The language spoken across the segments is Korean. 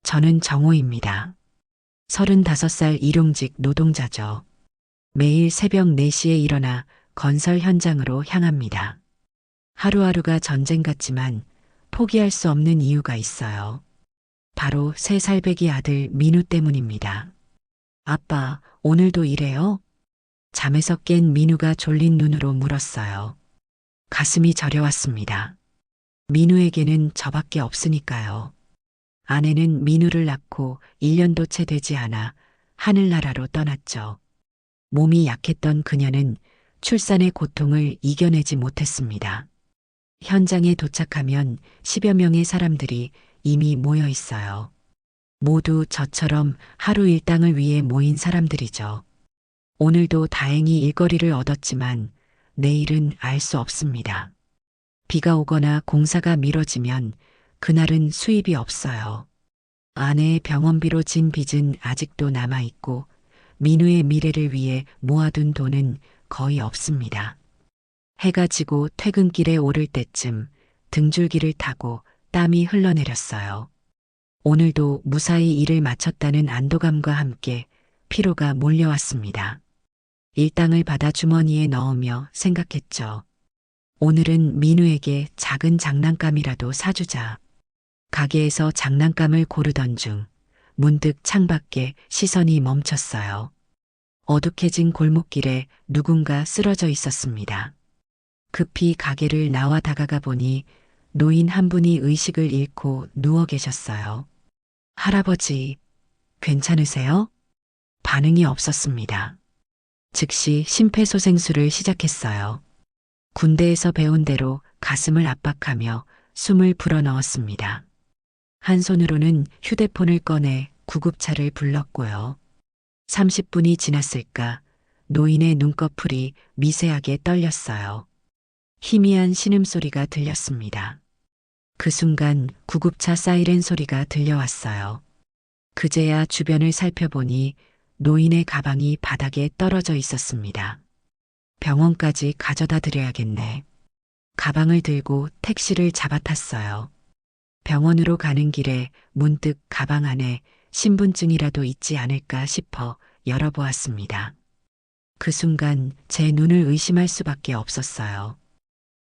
저는 정호입니다. 35살 일용직 노동자죠. 매일 새벽 4시에 일어나 건설 현장으로 향합니다. 하루하루가 전쟁 같지만 포기할 수 없는 이유가 있어요. 바로 3살배기 아들 민우 때문입니다. 아빠, 오늘도 일해요? 잠에서 깬 민우가 졸린 눈으로 물었어요. 가슴이 저려왔습니다. 민우에게는 저밖에 없으니까요. 아내는 민우를 낳고 1년도 채 되지 않아 하늘나라로 떠났죠. 몸이 약했던 그녀는 출산의 고통을 이겨내지 못했습니다. 현장에 도착하면 10여 명의 사람들이 이미 모여 있어요. 모두 저처럼 하루 일당을 위해 모인 사람들이죠. 오늘도 다행히 일거리를 얻었지만 내일은 알 수 없습니다. 비가 오거나 공사가 미뤄지면 그날은 수입이 없어요. 아내의 병원비로 진 빚은 아직도 남아있고 민우의 미래를 위해 모아둔 돈은 거의 없습니다. 해가 지고 퇴근길에 오를 때쯤 등줄기를 타고 땀이 흘러내렸어요. 오늘도 무사히 일을 마쳤다는 안도감과 함께 피로가 몰려왔습니다. 일당을 받아 주머니에 넣으며 생각했죠. 오늘은 민우에게 작은 장난감이라도 사주자. 가게에서 장난감을 고르던 중 문득 창밖에 시선이 멈췄어요. 어둑해진 골목길에 누군가 쓰러져 있었습니다. 급히 가게를 나와 다가가 보니 노인 한 분이 의식을 잃고 누워 계셨어요. 할아버지, 괜찮으세요? 반응이 없었습니다. 즉시 심폐소생술을 시작했어요. 군대에서 배운 대로 가슴을 압박하며 숨을 불어넣었습니다. 한 손으로는 휴대폰을 꺼내 구급차를 불렀고요. 30분이 지났을까 노인의 눈꺼풀이 미세하게 떨렸어요. 희미한 신음소리가 들렸습니다. 그 순간 구급차 사이렌 소리가 들려왔어요. 그제야 주변을 살펴보니 노인의 가방이 바닥에 떨어져 있었습니다. 병원까지 가져다 드려야겠네. 가방을 들고 택시를 잡아탔어요. 병원으로 가는 길에 문득 가방 안에 신분증이라도 있지 않을까 싶어 열어보았습니다. 그 순간 제 눈을 의심할 수밖에 없었어요.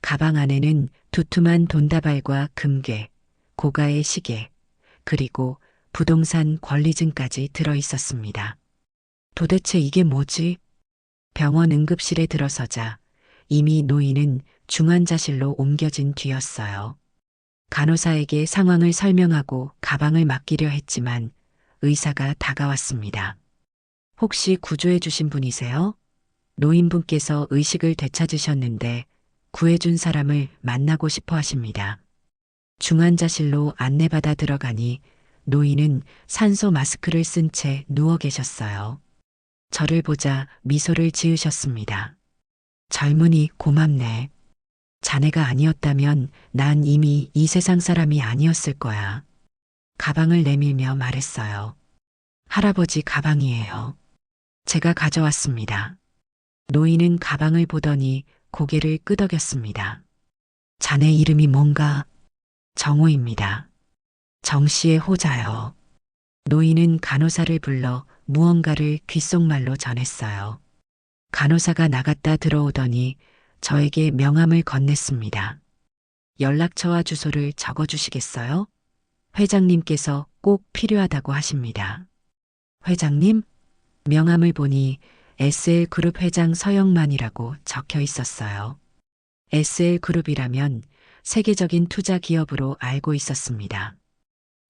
가방 안에는 두툼한 돈다발과 금괴, 고가의 시계, 그리고 부동산 권리증까지 들어 있었습니다. 도대체 이게 뭐지? 병원 응급실에 들어서자 이미 노인은 중환자실로 옮겨진 뒤였어요. 간호사에게 상황을 설명하고 가방을 맡기려 했지만 의사가 다가왔습니다. 혹시 구조해 주신 분이세요? 노인분께서 의식을 되찾으셨는데 구해준 사람을 만나고 싶어 하십니다. 중환자실로 안내받아 들어가니 노인은 산소 마스크를 쓴 채 누워 계셨어요. 저를 보자 미소를 지으셨습니다. 젊은이 고맙네. 자네가 아니었다면 난 이미 이 세상 사람이 아니었을 거야. 가방을 내밀며 말했어요. 할아버지 가방이에요. 제가 가져왔습니다. 노인은 가방을 보더니 고개를 끄덕였습니다. 자네 이름이 뭔가? 정호입니다. 정씨의 호자요. 노인은 간호사를 불러 무언가를 귓속말로 전했어요. 간호사가 나갔다 들어오더니 저에게 명함을 건넸습니다. 연락처와 주소를 적어주시겠어요? 회장님께서 꼭 필요하다고 하십니다. 회장님? 명함을 보니 SL그룹 회장 서영만이라고 적혀 있었어요. SL그룹이라면 세계적인 투자 기업으로 알고 있었습니다.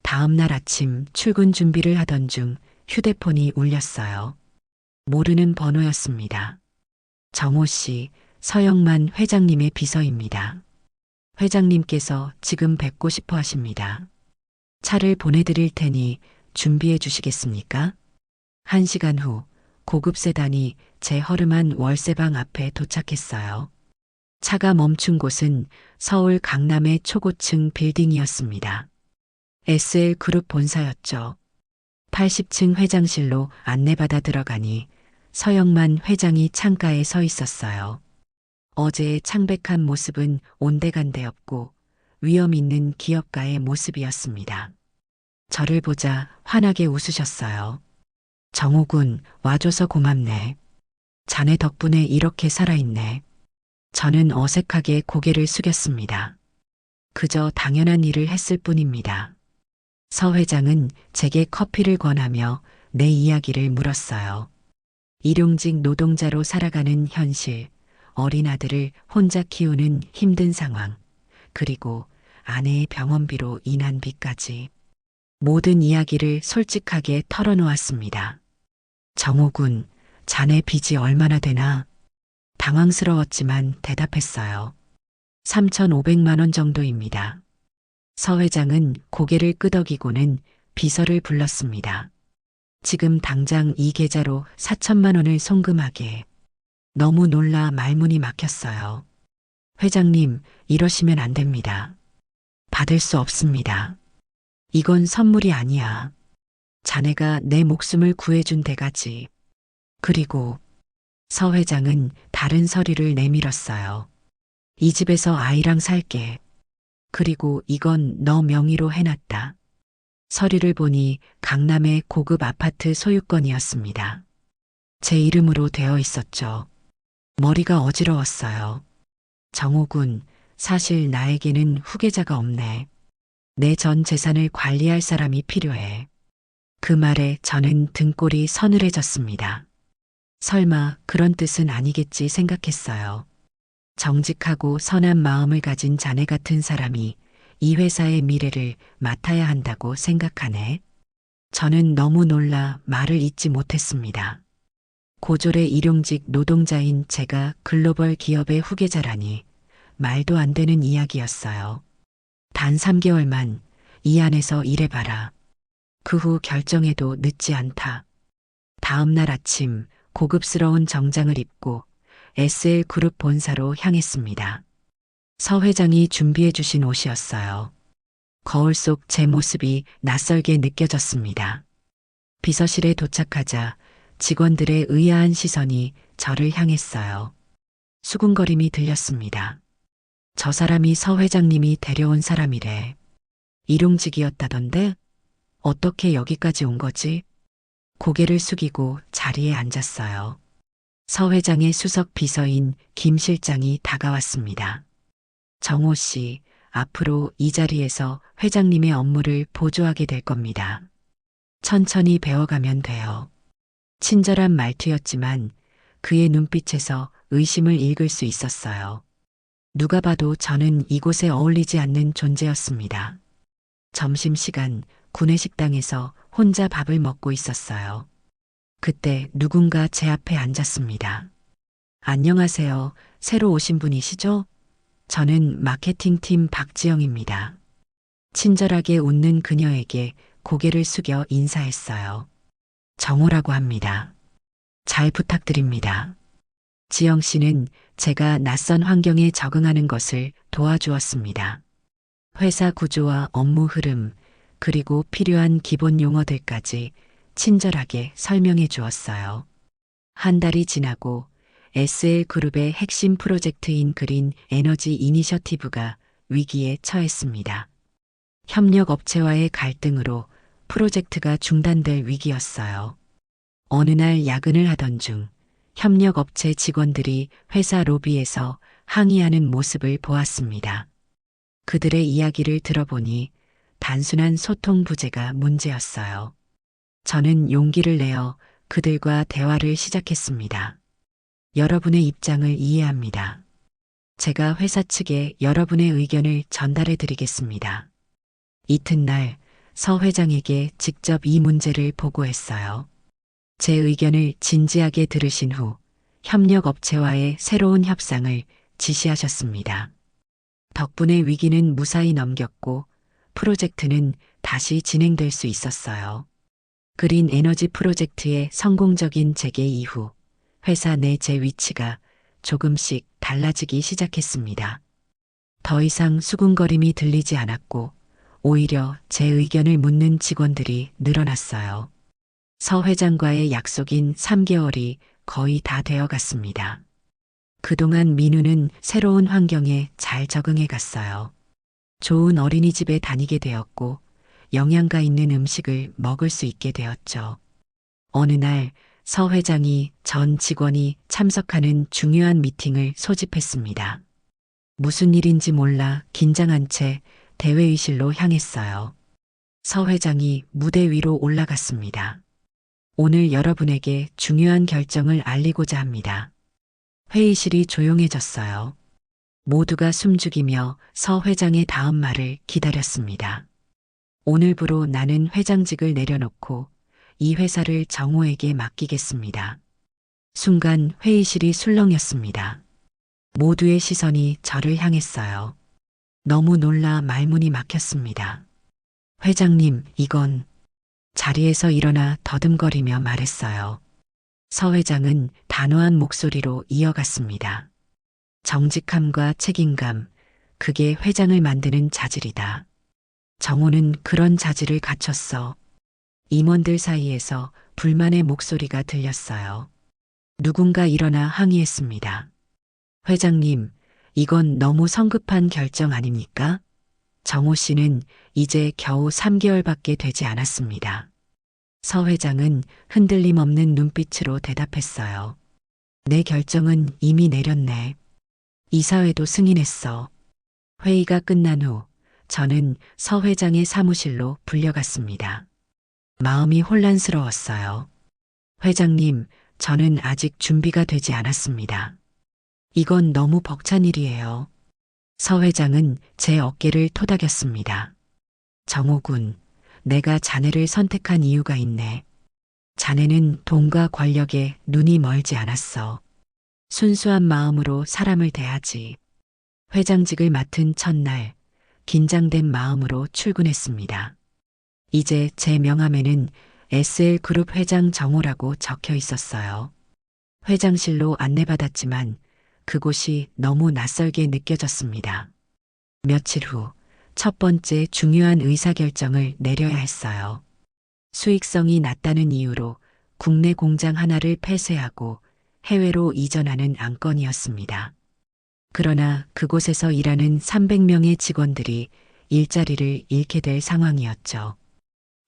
다음 날 아침 출근 준비를 하던 중 휴대폰이 울렸어요. 모르는 번호였습니다. 정호 씨, 서영만 회장님의 비서입니다. 회장님께서 지금 뵙고 싶어 하십니다. 차를 보내드릴 테니 준비해 주시겠습니까? 1시간 후 고급 세단이 제 허름한 월세방 앞에 도착했어요. 차가 멈춘 곳은 서울 강남의 초고층 빌딩이었습니다. SL그룹 본사였죠. 80층 회장실로 안내받아 들어가니 서영만 회장이 창가에 서 있었어요. 어제의 창백한 모습은 온데간데 없고 위험 있는 기업가의 모습이었습니다. 저를 보자 환하게 웃으셨어요. 정호군, 와줘서 고맙네. 자네 덕분에 이렇게 살아있네. 저는 어색하게 고개를 숙였습니다. 그저 당연한 일을 했을 뿐입니다. 서 회장은 제게 커피를 권하며 내 이야기를 물었어요. 일용직 노동자로 살아가는 현실, 어린 아들을 혼자 키우는 힘든 상황, 그리고 아내의 병원비로 인한 빚까지 모든 이야기를 솔직하게 털어놓았습니다. 정호군, 자네 빚이 얼마나 되나? 당황스러웠지만 대답했어요. 3,500만 원 정도입니다. 서 회장은 고개를 끄덕이고는 비서를 불렀습니다. 지금 당장 이 계좌로 4천만 원을 송금하게. 너무 놀라 말문이 막혔어요. 회장님, 이러시면 안 됩니다. 받을 수 없습니다. 이건 선물이 아니야. 자네가 내 목숨을 구해준 대가지. 그리고 서 회장은 다른 서류를 내밀었어요. 이 집에서 아이랑 살게. 그리고 이건 너 명의로 해놨다. 서류를 보니 강남의 고급 아파트 소유권이었습니다. 제 이름으로 되어 있었죠. 머리가 어지러웠어요. 정호군, 사실 나에게는 후계자가 없네. 내 전 재산을 관리할 사람이 필요해. 그 말에 저는 등골이 서늘해졌습니다. 설마 그런 뜻은 아니겠지 생각했어요. 정직하고 선한 마음을 가진 자네 같은 사람이 이 회사의 미래를 맡아야 한다고 생각하네. 저는 너무 놀라 말을 잇지 못했습니다. 고졸의 일용직 노동자인 제가 글로벌 기업의 후계자라니 말도 안 되는 이야기였어요. 단 3개월만 이 안에서 일해봐라. 그 후 결정해도 늦지 않다. 다음 날 아침 고급스러운 정장을 입고 SL그룹 본사로 향했습니다. 서 회장이 준비해 주신 옷이었어요. 거울 속 제 모습이 낯설게 느껴졌습니다. 비서실에 도착하자 직원들의 의아한 시선이 저를 향했어요. 수군거림이 들렸습니다. 저 사람이 서 회장님이 데려온 사람이래. 일용직이었다던데? 어떻게 여기까지 온 거지? 고개를 숙이고 자리에 앉았어요. 서 회장의 수석 비서인 김 실장이 다가왔습니다. 정호 씨, 앞으로 이 자리에서 회장님의 업무를 보조하게 될 겁니다. 천천히 배워가면 돼요. 친절한 말투였지만 그의 눈빛에서 의심을 읽을 수 있었어요. 누가 봐도 저는 이곳에 어울리지 않는 존재였습니다. 점심시간 구내식당에서 혼자 밥을 먹고 있었어요. 그때 누군가 제 앞에 앉았습니다. 안녕하세요. 새로 오신 분이시죠? 저는 마케팅팀 박지영입니다. 친절하게 웃는 그녀에게 고개를 숙여 인사했어요. 정호라고 합니다. 잘 부탁드립니다. 지영 씨는 제가 낯선 환경에 적응하는 것을 도와주었습니다. 회사 구조와 업무 흐름, 그리고 필요한 기본 용어들까지 친절하게 설명해 주었어요. 한 달이 지나고 SL그룹의 핵심 프로젝트인 그린 에너지 이니셔티브가 위기에 처했습니다. 협력 업체와의 갈등으로 프로젝트가 중단될 위기였어요. 어느 날 야근을 하던 중 협력 업체 직원들이 회사 로비에서 항의하는 모습을 보았습니다. 그들의 이야기를 들어보니 단순한 소통 부재가 문제였어요. 저는 용기를 내어 그들과 대화를 시작했습니다. 여러분의 입장을 이해합니다. 제가 회사 측에 여러분의 의견을 전달해 드리겠습니다. 이튿날 서 회장에게 직접 이 문제를 보고했어요. 제 의견을 진지하게 들으신 후 협력업체와의 새로운 협상을 지시하셨습니다. 덕분에 위기는 무사히 넘겼고 프로젝트는 다시 진행될 수 있었어요. 그린 에너지 프로젝트의 성공적인 재개 이후 회사 내 제 위치가 조금씩 달라지기 시작했습니다. 더 이상 수군거림이 들리지 않았고 오히려 제 의견을 묻는 직원들이 늘어났어요. 서 회장과의 약속인 3개월이 거의 다 되어 갔습니다. 그동안 민우는 새로운 환경에 잘 적응해 갔어요. 좋은 어린이집에 다니게 되었고 영양가 있는 음식을 먹을 수 있게 되었죠. 어느 날 서 회장이 전 직원이 참석하는 중요한 미팅을 소집했습니다. 무슨 일인지 몰라 긴장한 채 대회의실로 향했어요. 서 회장이 무대 위로 올라갔습니다. 오늘 여러분에게 중요한 결정을 알리고자 합니다. 회의실이 조용해졌어요. 모두가 숨죽이며 서 회장의 다음 말을 기다렸습니다. 오늘부로 나는 회장직을 내려놓고 이 회사를 정호에게 맡기겠습니다. 순간 회의실이 술렁였습니다. 모두의 시선이 저를 향했어요. 너무 놀라 말문이 막혔습니다. 회장님, 이건 자리에서 일어나 더듬거리며 말했어요. 서 회장은 단호한 목소리로 이어갔습니다. 정직함과 책임감, 그게 회장을 만드는 자질이다. 정호는 그런 자질을 갖췄어. 임원들 사이에서 불만의 목소리가 들렸어요. 누군가 일어나 항의했습니다. 회장님, 이건 너무 성급한 결정 아닙니까? 정호 씨는 이제 겨우 3개월밖에 되지 않았습니다. 서 회장은 흔들림 없는 눈빛으로 대답했어요. 내 결정은 이미 내렸네. 이사회도 승인했어. 회의가 끝난 후 저는 서 회장의 사무실로 불려갔습니다. 마음이 혼란스러웠어요. 회장님, 저는 아직 준비가 되지 않았습니다. 이건 너무 벅찬 일이에요. 서 회장은 제 어깨를 토닥였습니다. 정호군, 내가 자네를 선택한 이유가 있네. 자네는 돈과 권력에 눈이 멀지 않았어. 순수한 마음으로 사람을 대하지. 회장직을 맡은 첫날, 긴장된 마음으로 출근했습니다. 이제 제 명함에는 SL그룹 회장 정호라고 적혀 있었어요. 회장실로 안내받았지만 그곳이 너무 낯설게 느껴졌습니다. 며칠 후 첫 번째 중요한 의사결정을 내려야 했어요. 수익성이 낮다는 이유로 국내 공장 하나를 폐쇄하고 해외로 이전하는 안건이었습니다. 그러나 그곳에서 일하는 300명의 직원들이 일자리를 잃게 될 상황이었죠.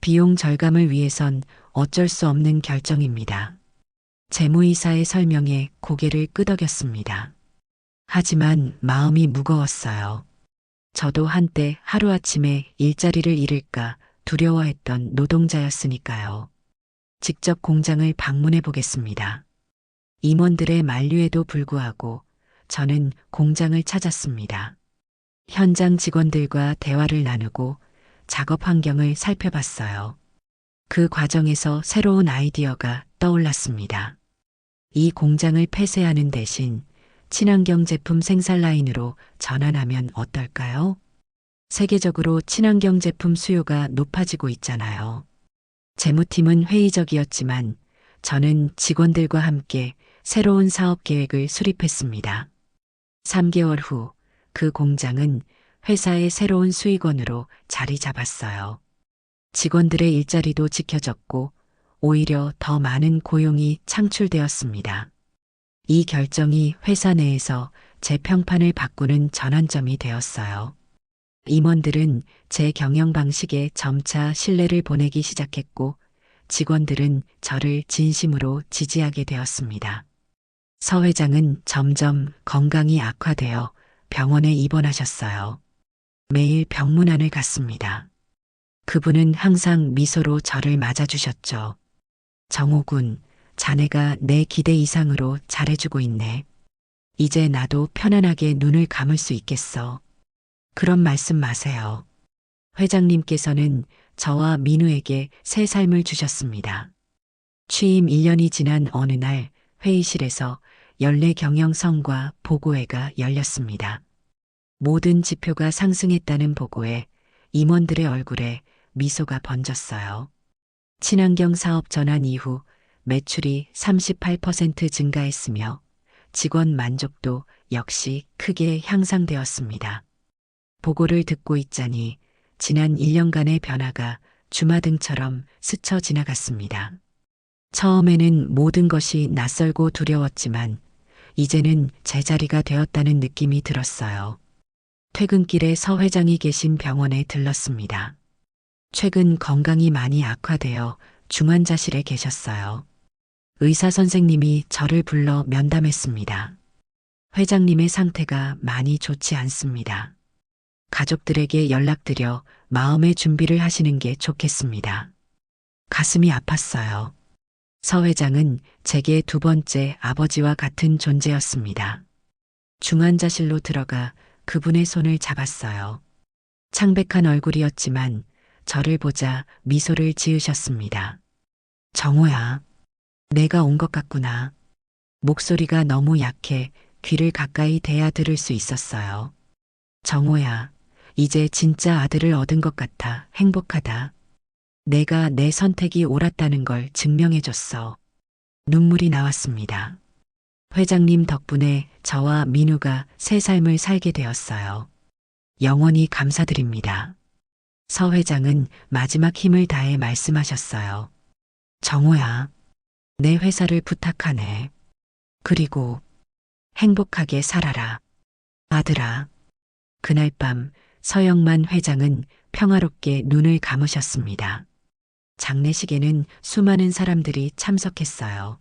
비용 절감을 위해선 어쩔 수 없는 결정입니다. 재무이사의 설명에 고개를 끄덕였습니다. 하지만 마음이 무거웠어요. 저도 한때 하루아침에 일자리를 잃을까 두려워했던 노동자였으니까요. 직접 공장을 방문해 보겠습니다. 임원들의 만류에도 불구하고 저는 공장을 찾았습니다. 현장 직원들과 대화를 나누고 작업 환경을 살펴봤어요. 그 과정에서 새로운 아이디어가 떠올랐습니다. 이 공장을 폐쇄하는 대신 친환경 제품 생산 라인으로 전환하면 어떨까요? 세계적으로 친환경 제품 수요가 높아지고 있잖아요. 재무팀은 회의적이었지만 저는 직원들과 함께 새로운 사업 계획을 수립했습니다. 3개월 후 그 공장은 회사의 새로운 수익원으로 자리 잡았어요. 직원들의 일자리도 지켜졌고 오히려 더 많은 고용이 창출되었습니다. 이 결정이 회사 내에서 제 평판을 바꾸는 전환점이 되었어요. 임원들은 제 경영 방식에 점차 신뢰를 보내기 시작했고 직원들은 저를 진심으로 지지하게 되었습니다. 서 회장은 점점 건강이 악화되어 병원에 입원하셨어요. 매일 병문안을 갔습니다. 그분은 항상 미소로 저를 맞아주셨죠. 정호군, 자네가 내 기대 이상으로 잘해주고 있네. 이제 나도 편안하게 눈을 감을 수 있겠어. 그런 말씀 마세요. 회장님께서는 저와 민우에게 새 삶을 주셨습니다. 취임 1년이 지난 어느 날 회의실에서 연례 경영성과 보고회가 열렸습니다. 모든 지표가 상승했다는 보고에 임원들의 얼굴에 미소가 번졌어요. 친환경 사업 전환 이후 매출이 38% 증가했으며 직원 만족도 역시 크게 향상되었습니다. 보고를 듣고 있자니 지난 1년간의 변화가 주마등처럼 스쳐 지나갔습니다. 처음에는 모든 것이 낯설고 두려웠지만 이제는 제자리가 되었다는 느낌이 들었어요. 퇴근길에 서 회장이 계신 병원에 들렀습니다. 최근 건강이 많이 악화되어 중환자실에 계셨어요. 의사 선생님이 저를 불러 면담했습니다. 회장님의 상태가 많이 좋지 않습니다. 가족들에게 연락드려 마음의 준비를 하시는 게 좋겠습니다. 가슴이 아팠어요. 서 회장은 제게 두 번째 아버지와 같은 존재였습니다. 중환자실로 들어가 그분의 손을 잡았어요. 창백한 얼굴이었지만 저를 보자 미소를 지으셨습니다. 정호야, 내가 온 것 같구나. 목소리가 너무 약해 귀를 가까이 대야 들을 수 있었어요. 정호야, 이제 진짜 아들을 얻은 것 같아 행복하다. 내가 내 선택이 옳았다는 걸 증명해줬어. 눈물이 나왔습니다. 회장님 덕분에 저와 민우가 새 삶을 살게 되었어요. 영원히 감사드립니다. 서 회장은 마지막 힘을 다해 말씀하셨어요. 정호야, 내 회사를 부탁하네. 그리고 행복하게 살아라. 아들아. 그날 밤 서영만 회장은 평화롭게 눈을 감으셨습니다. 장례식에는 수많은 사람들이 참석했어요.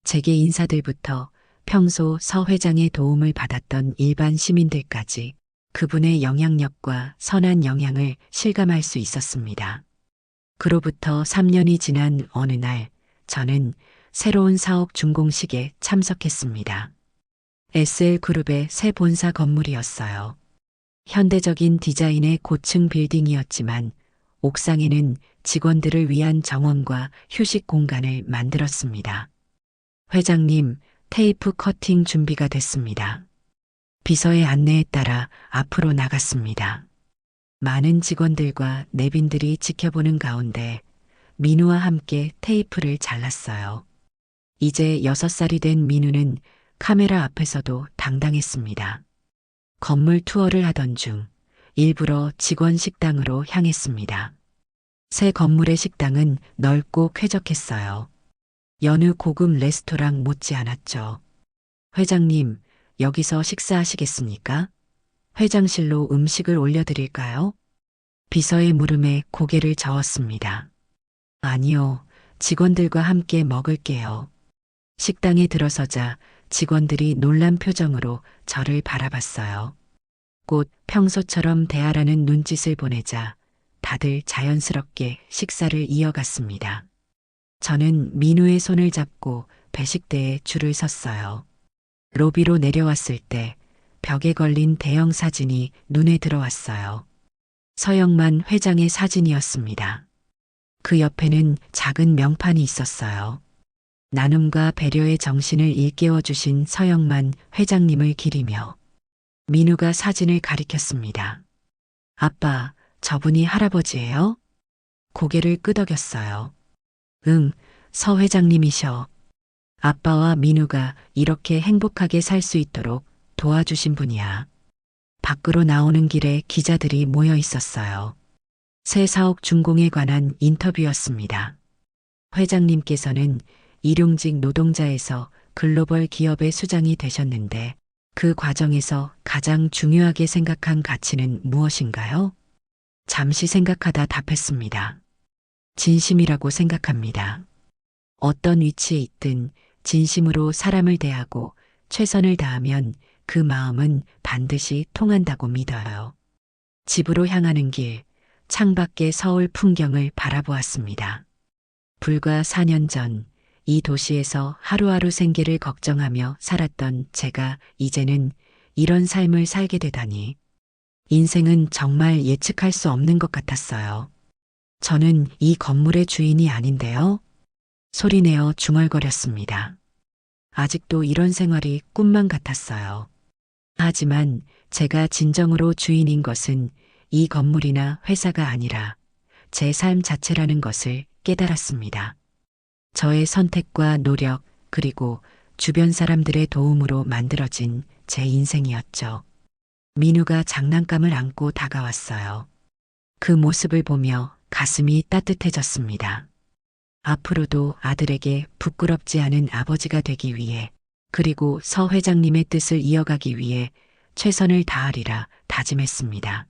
재계 인사들부터 평소 서 회장의 도움을 받았던 일반 시민들까지 그분의 영향력과 선한 영향을 실감할 수 있었습니다. 그로부터 3년이 지난 어느 날 저는 새로운 사옥 준공식에 참석했습니다. SL그룹의 새 본사 건물이었어요. 현대적인 디자인의 고층 빌딩이었지만 옥상에는 직원들을 위한 정원과 휴식 공간을 만들었습니다. 회장님, 테이프 커팅 준비가 됐습니다. 비서의 안내에 따라 앞으로 나갔습니다. 많은 직원들과 내빈들이 지켜보는 가운데 민우와 함께 테이프를 잘랐어요. 이제 6살이 된 민우는 카메라 앞에서도 당당했습니다. 건물 투어를 하던 중 일부러 직원 식당으로 향했습니다. 새 건물의 식당은 넓고 쾌적했어요. 여느 고급 레스토랑 못지 않았죠. 회장님, 여기서 식사하시겠습니까? 회장실로 음식을 올려드릴까요? 비서의 물음에 고개를 저었습니다. 아니요, 직원들과 함께 먹을게요. 식당에 들어서자 직원들이 놀란 표정으로 저를 바라봤어요. 곧 평소처럼 대하라는 눈짓을 보내자 다들 자연스럽게 식사를 이어갔습니다. 저는 민우의 손을 잡고 배식대에 줄을 섰어요. 로비로 내려왔을 때 벽에 걸린 대형 사진이 눈에 들어왔어요. 서영만 회장의 사진이었습니다. 그 옆에는 작은 명판이 있었어요. 나눔과 배려의 정신을 일깨워 주신 서영만 회장님을 기리며 민우가 사진을 가리켰습니다. 아빠, 저분이 할아버지예요? 고개를 끄덕였어요. 응, 서 회장님이셔. 아빠와 민우가 이렇게 행복하게 살 수 있도록 도와주신 분이야. 밖으로 나오는 길에 기자들이 모여 있었어요. 새 사옥 준공에 관한 인터뷰였습니다. 회장님께서는 일용직 노동자에서 글로벌 기업의 수장이 되셨는데 그 과정에서 가장 중요하게 생각한 가치는 무엇인가요? 잠시 생각하다 답했습니다. 진심이라고 생각합니다. 어떤 위치에 있든 진심으로 사람을 대하고 최선을 다하면 그 마음은 반드시 통한다고 믿어요. 집으로 향하는 길, 창밖의 서울 풍경을 바라보았습니다. 불과 4년 전 이 도시에서 하루하루 생계를 걱정하며 살았던 제가 이제는 이런 삶을 살게 되다니. 인생은 정말 예측할 수 없는 것 같았어요. 저는 이 건물의 주인이 아닌데요. 소리내어 중얼거렸습니다. 아직도 이런 생활이 꿈만 같았어요. 하지만 제가 진정으로 주인인 것은 이 건물이나 회사가 아니라 제 삶 자체라는 것을 깨달았습니다. 저의 선택과 노력, 그리고 주변 사람들의 도움으로 만들어진 제 인생이었죠. 민우가 장난감을 안고 다가왔어요. 그 모습을 보며 가슴이 따뜻해졌습니다. 앞으로도 아들에게 부끄럽지 않은 아버지가 되기 위해, 그리고 서 회장님의 뜻을 이어가기 위해 최선을 다하리라 다짐했습니다.